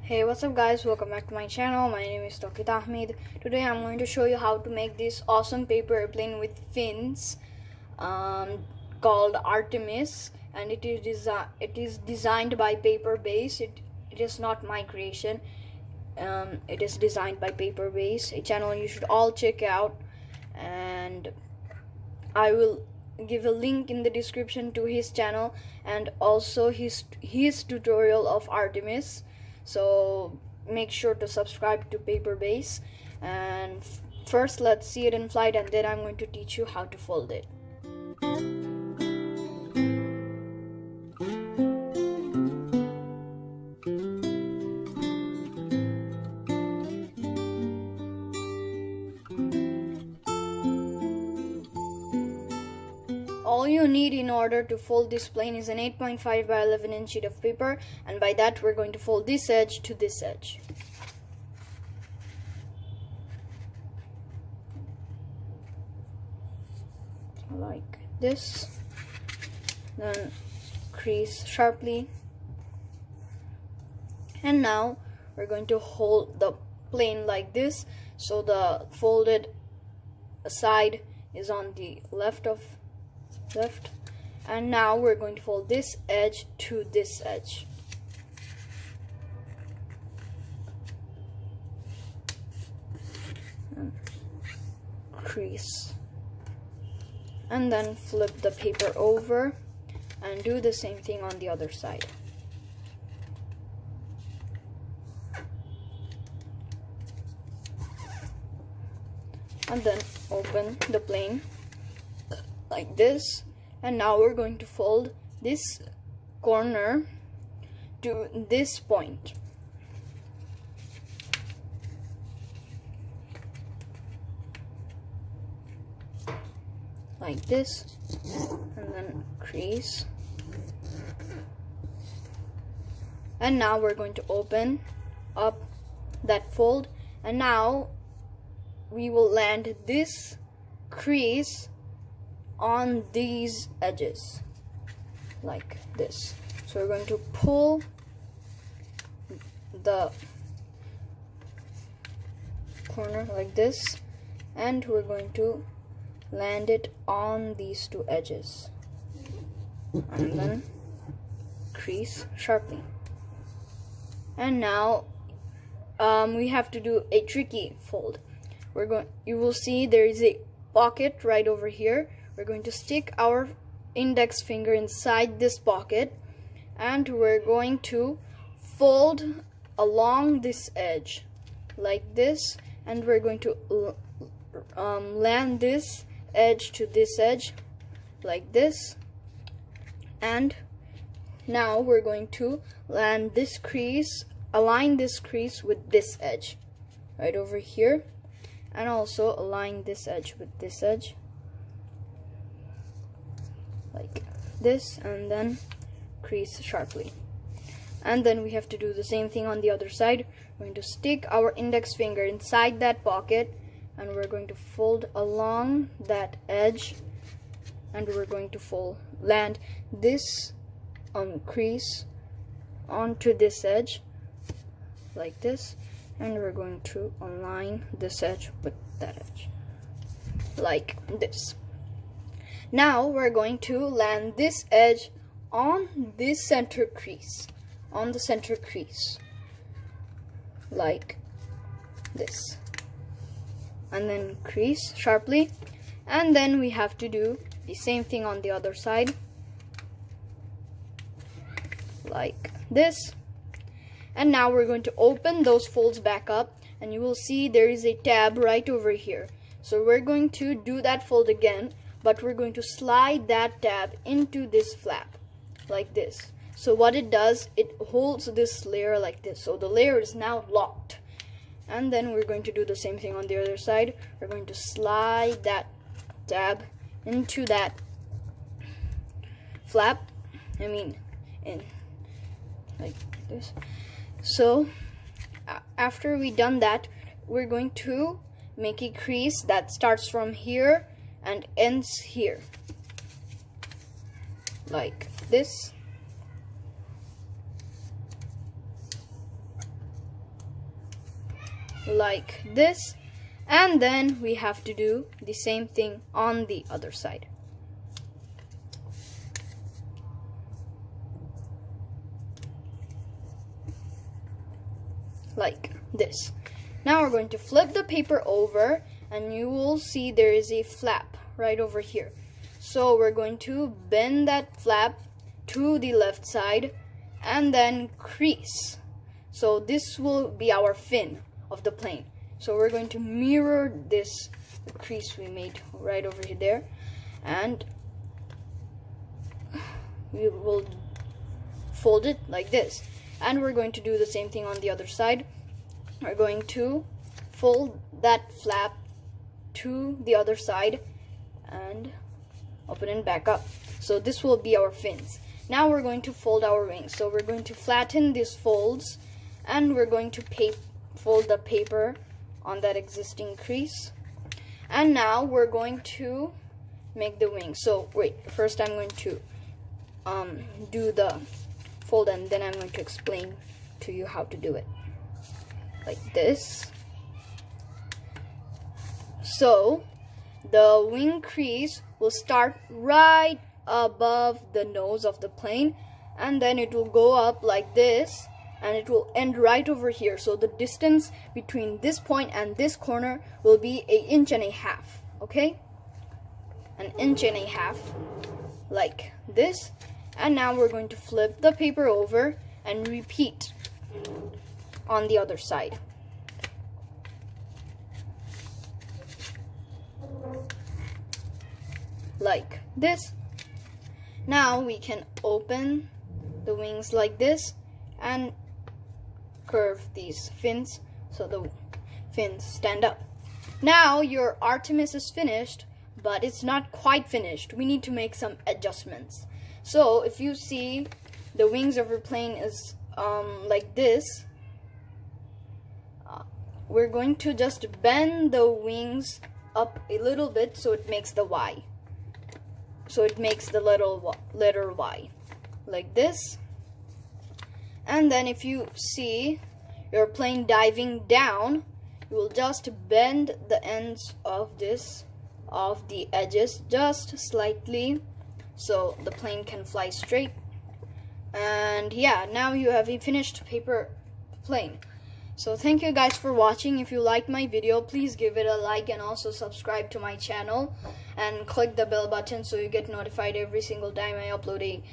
Hey, what's up guys, welcome back to my channel. My name is Ahmed. Today I'm going to show you how to make this awesome paper airplane with fins called Artemis, and it is designed by Paper Base. It is not my creation. It is designed by Paper Base, a channel you should all check out, and I will give a link in the description to his channel and also his tutorial of Artemis. So make sure to subscribe to Paper Base. And first let's see it in flight, and then I'm going to teach you how to fold it. All you need in order to fold this plane is an 8.5 by 11 inch sheet of paper, and by that we're going to fold this edge to this edge. Like this. Then crease sharply. And now we're going to hold the plane like this, so the folded side is on the left, and now we're going to fold this edge to this edge. And crease, and then flip the paper over and do the same thing on the other side. And then open the plane like this, and now we're going to fold this corner to this point. Like this, and then crease. And now we're going to open up that fold, and now we will land this crease on these edges like this. So we're going to pull the corner like this, and we're going to land it on these two edges, and then crease sharply. And now we have to do a tricky fold. You will see there is a pocket right over here. We're going to stick our index finger inside this pocket, and we're going to fold along this edge like this, and we're going to land this edge to this edge like this. And now we're going to land this crease, align this crease with this edge right over here, and also align this edge with this edge like this, and then crease sharply. And then we have to do the same thing on the other side. We're going to stick our index finger inside that pocket, and we're going to fold along that edge, and we're going to land this crease onto this edge like this, and we're going to align this edge with that edge like this. Now we're going to land this edge on this center crease, on the center crease like this, and then crease sharply. And then we have to do the same thing on the other side like this. And now we're going to open those folds back up, and you will see there is a tab right over here. So we're going to do that fold again, but we're going to slide that tab into this flap like this. So what it does, it holds this layer like this. So the layer is now locked. And then we're going to do the same thing on the other side. We're going to slide that tab into that flap. In like this. So after we done that, we're going to make a crease that starts from here and ends here like this. like this, and then we have to do the same thing on the other side. Like this. Now we're going to flip the paper over, and you will see there is a flap right over here. So we're going to bend that flap to the left side and then crease. So this will be our fin of the plane. So we're going to mirror this crease we made right over there, and we will fold it like this. And we're going to do the same thing on the other side. We're going to fold that flap to the other side and open it back up. So this will be our fins. Now we're going to fold our wings. So we're going to flatten these folds, and we're going to fold the paper on that existing crease. And now we're going to make the wings. So wait, first I'm going to do the fold, and then I'm going to explain to you how to do it. Like this. So the wing crease will start right above the nose of the plane, and then it will go up like this, and it will end right over here. So the distance between this point and this corner will be 1.5 inches. Okay, 1.5 inches, like this. And now we're going to flip the paper over and repeat on the other side. Like this. Now we can open the wings like this and curve these fins so the fins stand up. Now your Artemis is finished, but it's not quite finished. We need to make some adjustments. So if you see the wings of your plane is like this, we're going to just bend the wings up a little bit so it makes the Y. So it makes the letter Y, like this. And then if you see your plane diving down, you will just bend the ends of the edges just slightly, so the plane can fly straight. And yeah, now you have a finished paper plane. So thank you guys for watching. If you liked my video, please give it a like and also subscribe to my channel and click the bell button so you get notified every single time I upload a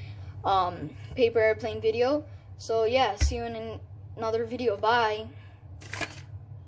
paper airplane video. So yeah, see you in another video. Bye.